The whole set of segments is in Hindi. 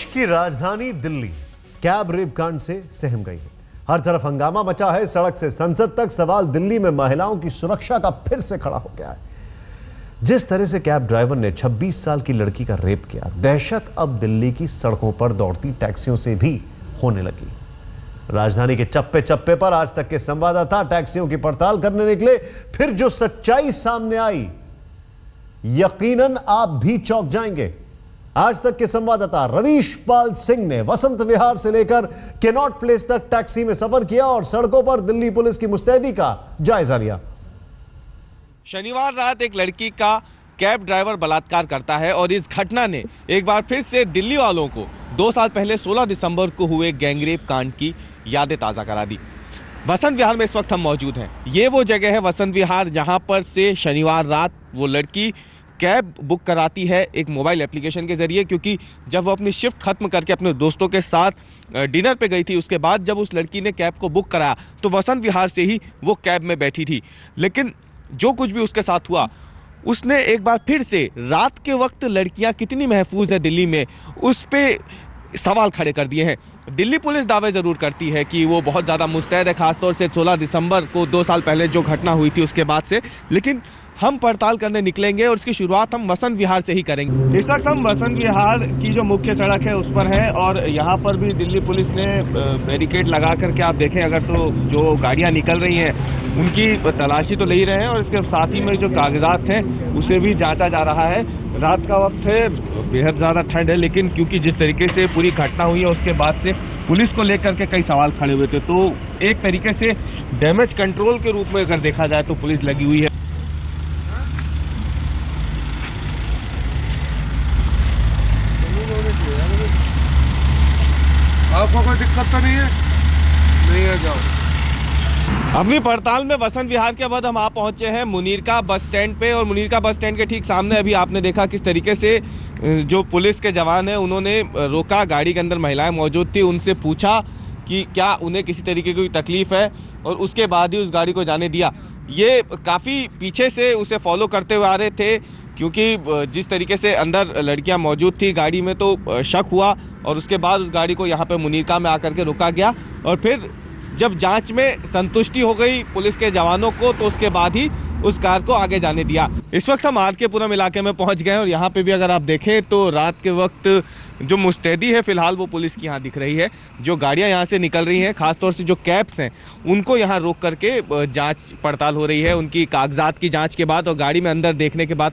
देश की राजधानी दिल्ली कैब रेप कांड से सहम गई है। हर तरफ हंगामा मचा है। सड़क से संसद तक सवाल दिल्ली में महिलाओं की सुरक्षा का फिर से खड़ा हो गया है। जिस तरह से कैब ड्राइवर ने 26 साल की लड़की का रेप किया, दहशत अब दिल्ली की सड़कों पर दौड़ती टैक्सियों से भी होने लगी। राजधानी के चप्पे चप्पे पर आज तक के संवाददाता टैक्सियों की पड़ताल करने निकले। फिर जो सच्चाई सामने आई, यकीनन आप भी चौंक जाएंगे। आज तक के संवाददाता रवीश पाल सिंह ने वसंत विहार से लेकर कैनॉट प्लेस तक टैक्सी में सफर किया और सड़कों पर दिल्ली पुलिस की मुस्तैदी का जायजा लिया। शनिवार रात एक लड़की का कैब ड्राइवर बलात्कार करता है और इस घटना ने एक बार फिर से दिल्ली वालों को 2 साल पहले 16 दिसंबर को हुए गैंगरेप कांड की यादें ताजा करा दी। वसंत विहार में इस वक्त हम मौजूद हैं। ये वो जगह है वसंत विहार जहां पर से शनिवार रात वो लड़की कैब बुक कराती है एक मोबाइल एप्लीकेशन के जरिए, क्योंकि जब वो अपनी शिफ्ट खत्म करके अपने दोस्तों के साथ डिनर पे गई थी, उसके बाद जब उस लड़की ने कैब को बुक कराया तो वसंत विहार से ही वो कैब में बैठी थी। लेकिन जो कुछ भी उसके साथ हुआ, उसने एक बार फिर से रात के वक्त लड़कियां कितनी महफूज है दिल्ली में, उस पे सवाल खड़े कर दिए हैं। दिल्ली पुलिस दावे जरूर करती है कि वो बहुत ज्यादा मुस्तैद है, खासतौर से 16 दिसंबर को 2 साल पहले जो घटना हुई थी उसके बाद से। लेकिन हम पड़ताल करने निकलेंगे और इसकी शुरुआत हम वसंत विहार से ही करेंगे। इस वक्त हम वसंत विहार की जो मुख्य सड़क है उस पर है और यहाँ पर भी दिल्ली पुलिस ने बैरिकेड लगा करके, आप देखें अगर, तो जो गाड़ियाँ निकल रही हैं उनकी तलाशी तो ले ही रहे हैं और इसके साथ ही में जो कागजात हैं उसे भी जांचा जा रहा है। रात का वक्त है, बेहद ज़्यादा ठंड है, लेकिन क्योंकि जिस तरीके से पूरी घटना हुई है उसके बाद से पुलिस को लेकर के कई सवाल खड़े हुए थे, तो एक तरीके से डैमेज कंट्रोल के रूप में अगर देखा जाए तो पुलिस लगी हुई है। आपको कोई दिक्कत तो नहीं है? नहीं है, जाओ। अपनी पड़ताल में वसंत विहार के बाद हम आप पहुंचे हैं मुनीरका बस स्टैंड पे और मुनीरका बस स्टैंड के ठीक सामने अभी आपने देखा किस तरीके से जो पुलिस के जवान हैं उन्होंने रोका। गाड़ी के अंदर महिलाएं मौजूद थी, उनसे पूछा कि क्या उन्हें किसी तरीके की कोई तकलीफ है और उसके बाद ही उस गाड़ी को जाने दिया। ये काफी पीछे से उसे फॉलो करते हुए आ रहे थे, क्योंकि जिस तरीके से अंदर लड़कियां मौजूद थी गाड़ी में तो शक हुआ और उसके बाद उस गाड़ी को यहाँ पे मुनीरका में आकर के रोका गया और फिर जब जांच में संतुष्टि हो गई पुलिस के जवानों को तो उसके बाद ही उस कार को आगे जाने दिया। इस वक्त हम आर-के-पुरम इलाके में पहुंच गए और यहाँ पे भी अगर आप देखें तो रात के वक्त जो मुस्तैदी है फिलहाल वो पुलिस की यहाँ दिख रही है। जो गाड़ियाँ यहाँ से निकल रही हैं, खासतौर से जो कैब्स हैं, उनको यहाँ रोक करके जाँच पड़ताल हो रही है। उनकी कागजात की जाँच के बाद और गाड़ी में अंदर देखने के बाद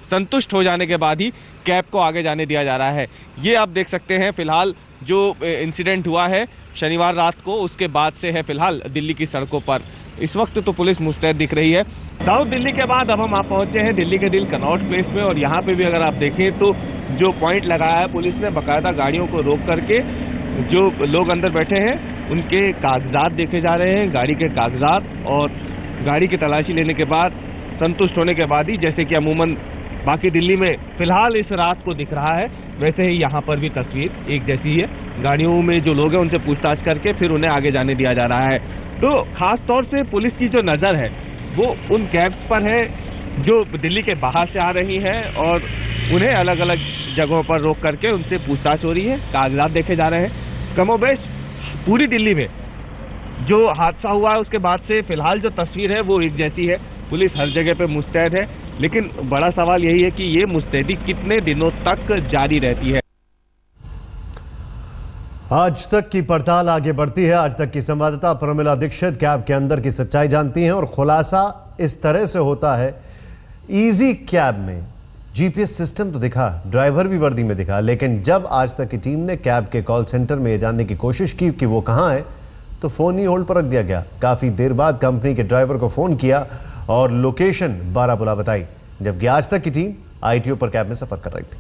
संतुष्ट हो जाने के बाद ही कैब को आगे जाने दिया जा रहा है। ये आप देख सकते हैं फिलहाल जो इंसिडेंट हुआ है शनिवार रात को, उसके बाद से है फिलहाल दिल्ली की सड़कों पर। इस वक्त तो पुलिस मुस्तैद दिख रही है। साउथ दिल्ली के बाद अब हम आप पहुंचे हैं दिल्ली के दिल कनॉट प्लेस में और यहाँ पे भी अगर आप देखें तो जो पॉइंट लगाया है पुलिस ने, बाकायदा गाड़ियों को रोक करके जो लोग अंदर बैठे हैं उनके कागजात देखे जा रहे हैं, गाड़ी के कागजात, और गाड़ी की तलाशी लेने के बाद संतुष्ट होने के बाद ही, जैसे कि अमूमन बाकी दिल्ली में फिलहाल इस रात को दिख रहा है, वैसे ही यहाँ पर भी तस्वीर एक जैसी है। गाड़ियों में जो लोग हैं उनसे पूछताछ करके फिर उन्हें आगे जाने दिया जा रहा है। तो खास तौर से पुलिस की जो नज़र है वो उन कैब्स पर है जो दिल्ली के बाहर से आ रही हैं और उन्हें अलग अलग जगहों पर रोक करके उनसे पूछताछ हो रही है, कागजात देखे जा रहे हैं। कमोबेश पूरी दिल्ली में जो हादसा हुआ है उसके बाद से फिलहाल जो तस्वीर है वो एक जैसी है। पुलिस हर जगह पे मुस्तैद है, लेकिन बड़ा सवाल यही है कि ये मुस्तैदी कितने दिनों तक जारी रहती है। आज तक की पड़ताल आगे बढ़ती है। आज तक की संवाददाता प्रमिला दीक्षित कैब के अंदर की सच्चाई जानती हैं और खुलासा इस तरह से होता है। इजी कैब में जीपीएस सिस्टम तो दिखा, ड्राइवर भी वर्दी में दिखा, लेकिन जब आज तक की टीम ने कैब के कॉल सेंटर में ये जानने की कोशिश की कि वो कहाँ है तो फोन ही होल्ड पर रख दिया गया। काफी देर बाद कंपनी के ड्राइवर को फोन किया और लोकेशन बारामुला बताई, जबकि आज तक की टीम आईटीओ पर कैब में सफर कर रही थी।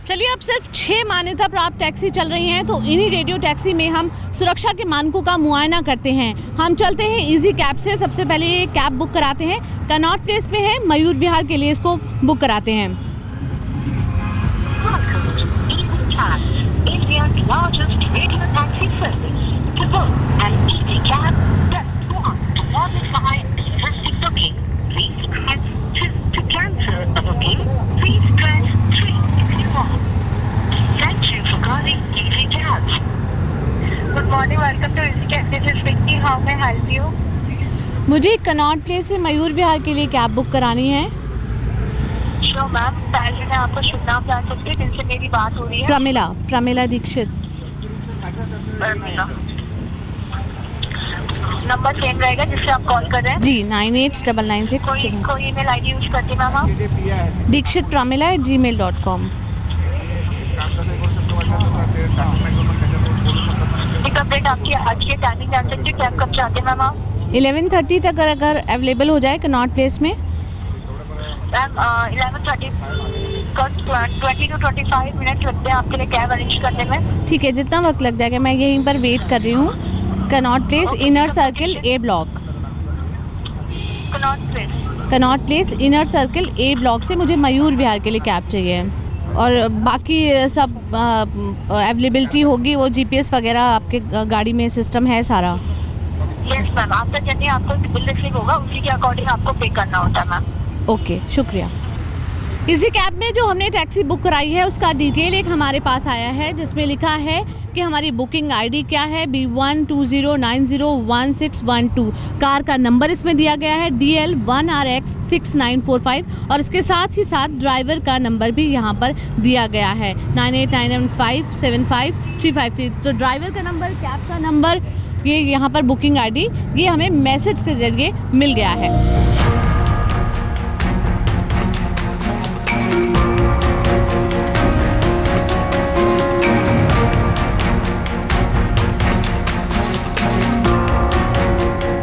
चलिए, अब सिर्फ 6 मान्यता प्राप्त टैक्सी चल रही हैं, तो इन्हीं रेडियो टैक्सी में हम सुरक्षा के मानकों का मुआयना करते हैं। हम चलते हैं इजी कैब से। सबसे पहले ये कैब बुक कराते हैं, कनॉट प्लेस पे है, मयूर विहार के लिए इसको बुक कराते हैं। Thank you for welcome to Easy This is Vicky. How may I help you? मुझे कनॉट प्लेस से मयूर विहार के लिए कैब बुक करानी है। श्योर मैम, पहले मैं आपको शुभ नाम जान सकती हूँ जिनसे मेरी बात हो रही है? प्रमिला दीक्षित। प्रमिला, नंबर सेम रहेगा जिससे आप कॉल कर रहे हैं? जी, 989996। कोई ईमेल आईडी यूज करती हैं मैम आप? dikshitpramila@gmail.com। पिकअप डेट आपकी आज की टाइमिंग जान सकती है? कैब कब चाहते हैं मैम आप? 11:30 तक अगर अवेलेबल हो जाए कनॉट प्लेस में। मैम 11:30 20 to 25 मिनट लगते हैं आपके लिए कैब अरेंज करने में। ठीक है, जितना वक्त लग जाएगा मैं यहीं पर वेट कर रही हूँ। Connaught Place, inner circle, A block. Connaught Place, inner circle, A block से मुझे मयूर विहार के लिए कैब चाहिए और बाकी सब अवेलेबिलिटी होगी, वो जीपीएस वगैरह आपके गाड़ी में सिस्टम है सारा? यस मैम, आपका जर्नी आपको बिल रिसीव होगा, उसी के अकॉर्डिंग आपको पे करना होता है मैम। ओके, शुक्रिया। इसी कैब में जो हमने टैक्सी बुक कराई है उसका डिटेल एक हमारे पास आया है जिसमें लिखा है कि हमारी बुकिंग आईडी क्या है, B120901612। कार का नंबर इसमें दिया गया है DL1RX6945 और इसके साथ ही साथ ड्राइवर का नंबर भी यहाँ पर दिया गया है 9899575353। तो ड्राइवर का नंबर, कैब का नंबर, ये यहाँ पर बुकिंग आईडी, ये हमें मैसेज के जरिए मिल गया है।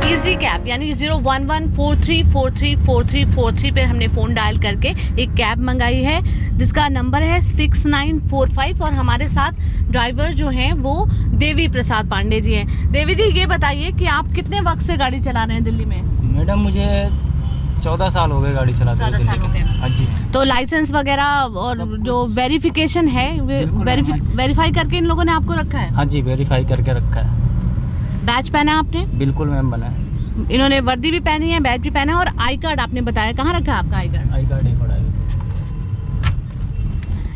इजी कैब यानी 01143434343 पे हमने फ़ोन डायल करके एक कैब मंगाई है जिसका नंबर है 6945 और हमारे साथ ड्राइवर जो हैं वो देवी प्रसाद पांडे जी हैं। देवी जी, ये बताइए कि आप कितने वक्त से गाड़ी चला रहे हैं दिल्ली में? मैडम मुझे 14 साल हो गए गाड़ी चलाते हुए। 14 साल हो गए। हाँ जी। तो लाइसेंस वगैरह और जो वेरिफिकेशन है वेरीफाई करके इन लोगों ने आपको रखा है? हाँ जी, वेरीफाई करके रखा है। बैच पहना है आपने? बिल्कुल मैम, बना है। इन्होंने वर्दी भी पहनी है, बैच भी पहना है और आई कार्ड आपने बताया, कहाँ रखा है आपका आई कार्ड? आई कार्ड है बड़ा है।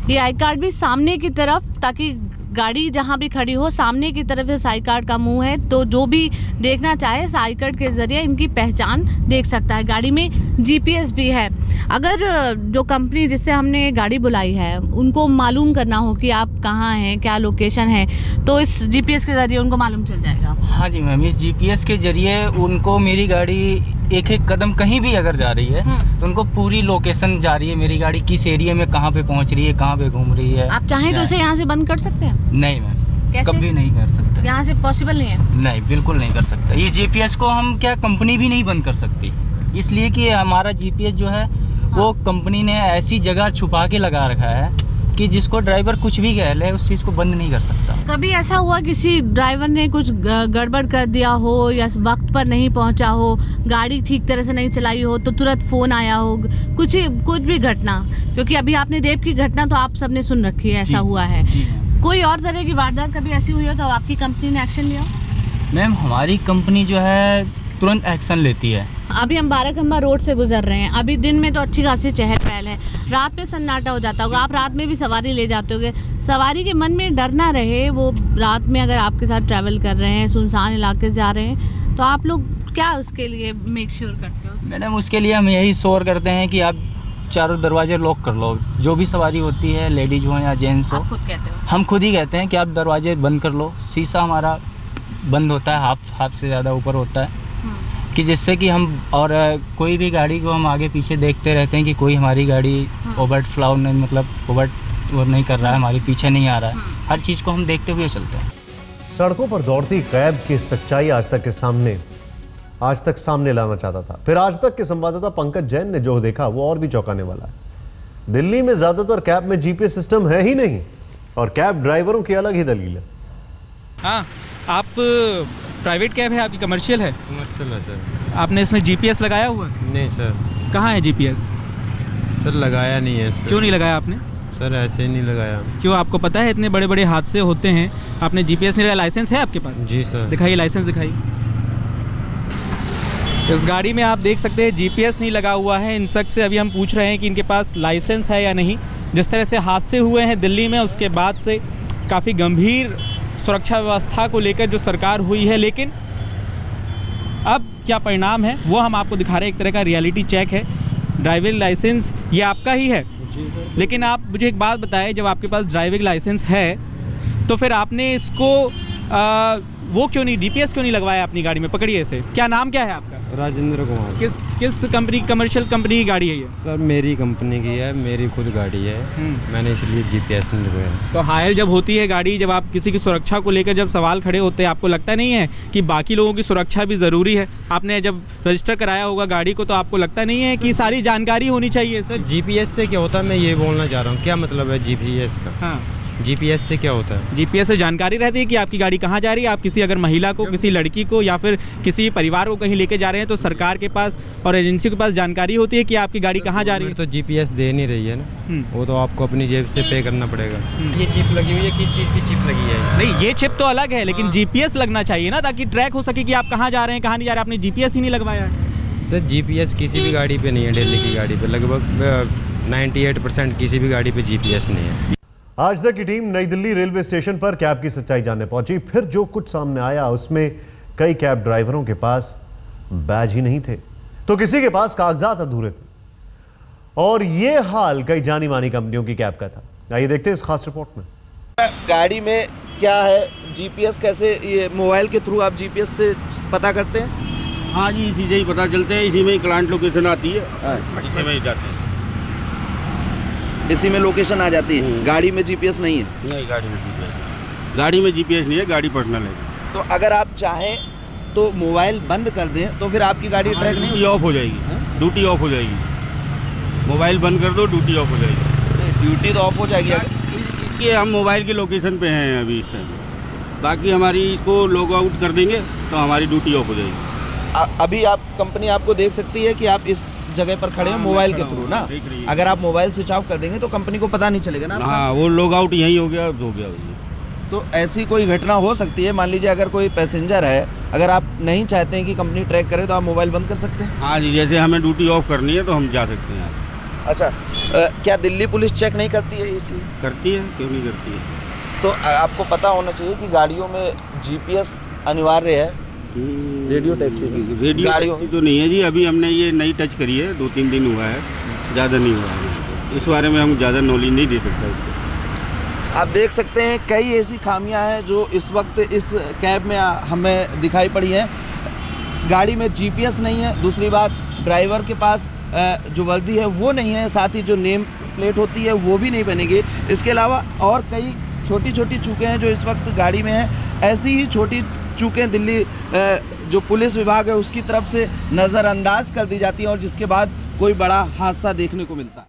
ये आई कार्ड भी सामने की तरफ, ताकि गाड़ी जहाँ भी खड़ी हो सामने की तरफ इस आई कार्ड का मुंह है, तो जो भी देखना चाहे इस आई कार्ड के जरिए इनकी पहचान देख सकता है। गाड़ी में जीपीएस भी है। अगर जो कंपनी जिससे हमने गाड़ी बुलाई है उनको मालूम करना हो कि आप कहाँ हैं, क्या लोकेशन है, तो इस जीपीएस के जरिए उनको मालूम चल जाएगा? हाँ जी मैम, इस जीपीएस के जरिए उनको मेरी गाड़ी एक एक कदम कहीं भी अगर जा रही है तो उनको पूरी लोकेशन जा रही है, मेरी गाड़ी किस एरिया में कहाँ पे पहुँच रही है, कहाँ पे घूम रही है। आप चाहें तो उसे यहाँ से बंद कर सकते हैं? नहीं मैम, कभी नहीं कर सकते। यहाँ से पॉसिबल नहीं है? नहीं, बिल्कुल नहीं कर सकता। ये जीपीएस को हम क्या कंपनी भी नहीं बंद कर सकती, इसलिए कि हमारा जीपीएस जो है वो कंपनी ने ऐसी जगह छुपा के लगा रखा है कि जिसको ड्राइवर कुछ भी कह ले उस चीज़ को बंद नहीं कर सकता। कभी ऐसा हुआ किसी ड्राइवर ने कुछ गड़बड़ कर दिया हो या वक्त पर नहीं पहुंचा हो, गाड़ी ठीक तरह से नहीं चलाई हो तो तुरंत फ़ोन आया हो, कुछ भी घटना? क्योंकि अभी आपने रेप की घटना तो आप सबने सुन रखी है, ऐसा हुआ है। कोई और तरह की वारदात कभी ऐसी हुई हो तो आपकी कंपनी ने एक्शन लिया? मैम हमारी कंपनी जो है तुरंत एक्शन लेती है। अभी हम बाराखंबा रोड से गुजर रहे हैं, अभी दिन में तो अच्छी खासी चहल पहल है, रात में सन्नाटा हो जाता होगा। आप रात में भी सवारी ले जाते होगे, सवारी के मन में डर ना रहे, वो रात में अगर आपके साथ ट्रैवल कर रहे हैं, सुनसान इलाके से जा रहे हैं, तो आप लोग क्या उसके लिए मेक श्योर करते हो? मैडम उसके लिए हम यही श्योर करते हैं कि आप चारों दरवाजे लॉक कर लो। जो भी सवारी होती है, लेडीज हो या जेंट्स हो, खुद कहते हो? हम खुद ही कहते हैं कि आप दरवाजे बंद कर लो। शीशा हमारा बंद होता है, हाफ से ज़्यादा ऊपर होता है, कि जिससे कि हम और कोई भी गाड़ी को हम आगे पीछे देखते रहते हैं कि कोई हमारी गाड़ी ओवरफ्लो नहीं, मतलब ओवर नहीं कर रहा है, हमारे पीछे नहीं आ रहा है। हर चीज़ को हम देखते हुए चलते हैं। सड़कों पर दौड़ती कैब की सच्चाई आज तक सामने लाना चाहता था। फिर आज तक के संवाददाता पंकज जैन ने जो देखा वो और भी चौंकाने वाला है। दिल्ली में ज्यादातर कैब में जीपीएस सिस्टम है ही नहीं और कैब ड्राइवरों की अलग ही दलील है। हाँ, आप प्राइवेट कैब है, आपकी कमर्शियल है? कमर्शियल है सर। आपने इसमें जीपीएस लगाया हुआ है? नहीं सर। कहाँ है जीपीएस? सर लगाया नहीं है। क्यों नहीं लगाया आपने? सर ऐसे ही नहीं लगाया। क्यों? आपको पता है इतने बड़े बड़े हादसे होते हैं, आपने जीपीएस नहीं लगाया। लाइसेंस है आपके पास? जी सर। दिखाइए, लाइसेंस दिखाइए। इस गाड़ी में आप देख सकते हैं जीपीएस नहीं लगा हुआ है। इन शख्स से अभी हम पूछ रहे हैं कि इनके पास लाइसेंस है या नहीं। जिस तरह से हादसे हुए हैं दिल्ली में, उसके बाद से काफ़ी गंभीर सुरक्षा व्यवस्था को लेकर जो सरकार हुई है, लेकिन अब क्या परिणाम है वो हम आपको दिखा रहे हैं। एक तरह का रियलिटी चेक है। ड्राइविंग लाइसेंस ये आपका ही है, लेकिन आप मुझे एक बात बताएं, जब आपके पास ड्राइविंग लाइसेंस है तो फिर आपने इसको वो क्यों नहीं, डीपीएस क्यों नहीं लगवाया अपनी गाड़ी में? पकड़िए इसे। क्या नाम क्या है आपका? राजेंद्र कुमार। किस कंपनी, कमर्शियल कंपनी की गाड़ी है ये? सर मेरी कंपनी की है, मेरी खुद गाड़ी है, मैंने इसलिए जीपीएस नहीं लगवाया। तो हायर जब होती है गाड़ी, जब आप किसी की सुरक्षा को लेकर जब सवाल खड़े होते हैं, आपको लगता नहीं है कि बाकी लोगों की सुरक्षा भी ज़रूरी है? आपने जब रजिस्टर कराया होगा गाड़ी को, तो आपको लगता नहीं है कि सारी जानकारी होनी चाहिए? सर जीपीएस से क्या होता है, मैं ये बोलना चाह रहा हूँ, क्या मतलब है जीपीएस का? हाँ, जीपीएस से क्या होता है? जीपीएस से जानकारी रहती है कि आपकी गाड़ी कहाँ जा रही है। आप किसी अगर महिला को, किसी लड़की को या फिर किसी परिवार को कहीं लेके जा रहे हैं, तो सरकार के पास और एजेंसी के पास जानकारी होती है कि आपकी गाड़ी कहाँ जा रही है। तो जीपीएस दे नहीं रही है ना, वो तो आपको अपनी जेब से पे करना पड़ेगा। ये चिप लगी हुई है, किस चीज़ की चिप लगी है? नहीं, ये चिप तो अलग है, लेकिन जीपीएस लगना चाहिए ना, ताकि ट्रैक हो सके कि आप कहाँ जा रहे हैं, कहाँ नहीं जा रहे हैं। आपने जीपीएस ही नहीं लगवाया है। सर जीपीएस किसी भी गाड़ी पे नहीं है, दिल्ली की गाड़ी पे लगभग 98% किसी भी गाड़ी पे जीपीएस नहीं है। आज तक की टीम नई दिल्ली रेलवे स्टेशन पर कैब की सच्चाई जानने पहुंची। फिर जो कुछ सामने आया उसमें कई कैब ड्राइवरों के पास बैज ही नहीं थे, तो किसी के पास कागजात अधूरे थे, और ये हाल कई जानी मानी कंपनियों की कैब का था। आइए देखते हैं इस खास रिपोर्ट में। गाड़ी में क्या है, जीपीएस कैसे, ये मोबाइल के थ्रू आप जीपीएस से पता करते हैं? हाँ जी, इसी से ही पता चलते हैं, इसी में ही क्लाइंट लोकेशन आती है, इसी में ही जाते हैं, इसी में लोकेशन आ जाती है। गाड़ी में जीपीएस नहीं है? नहीं, गाड़ी में जीपीएस नहीं है, गाड़ी पर्सनल है। तो अगर आप चाहें तो मोबाइल बंद कर दें तो फिर आपकी गाड़ी ट्रैक नहीं ऑफ हो जाएगी, ड्यूटी ऑफ हो जाएगी। मोबाइल बंद कर दो, ड्यूटी ऑफ हो जाएगी। ड्यूटी तो ऑफ हो जाएगी। ये हम मोबाइल के लोकेशन पे हैं अभी इस टाइम, बाकी हमारी इसको लॉग आउट कर देंगे तो हमारी ड्यूटी ऑफ हो जाएगी। अभी आप कंपनी आपको देख सकती है कि आप इस जगह पर खड़े हैं मोबाइल के थ्रू ना। अगर आप मोबाइल स्विच ऑफ कर देंगे तो कंपनी को पता नहीं चलेगा ना। हाँ, वो लॉग आउट यहीं हो गया। तो ऐसी कोई घटना हो सकती है, मान लीजिए अगर कोई पैसेंजर है, अगर आप नहीं चाहते हैं कि कंपनी ट्रैक करे तो आप मोबाइल बंद कर सकते हैं? हाँ जी, जैसे हमें ड्यूटी ऑफ करनी है तो हम जा सकते हैं। अच्छा, क्या दिल्ली पुलिस चेक नहीं करती है ये चीज़? करती है, क्यों नहीं करती है। तो आपको पता होना चाहिए कि गाड़ियों में जीपीएस अनिवार्य है। रेडियो टैक्सी गाड़ियों तो नहीं है जी, अभी हमने ये नई टच करी है, 2-3 दिन हुआ है, ज़्यादा नहीं हुआ है। इस बारे में हम ज़्यादा नॉलेज नहीं दे सकता इसको। आप देख सकते हैं कई ऐसी खामियां हैं जो इस वक्त इस कैब में हमें दिखाई पड़ी हैं। गाड़ी में जीपीएस नहीं है, दूसरी बात ड्राइवर के पास जो वर्दी है वो नहीं है, साथ ही जो नेम प्लेट होती है वो भी नहीं बनेगी। इसके अलावा और कई छोटी छोटी चूकें हैं जो इस वक्त गाड़ी में हैं। ऐसी ही छोटी चूकें दिल्ली जो पुलिस विभाग है उसकी तरफ से नज़रअंदाज कर दी जाती हैं और जिसके बाद कोई बड़ा हादसा देखने को मिलता है।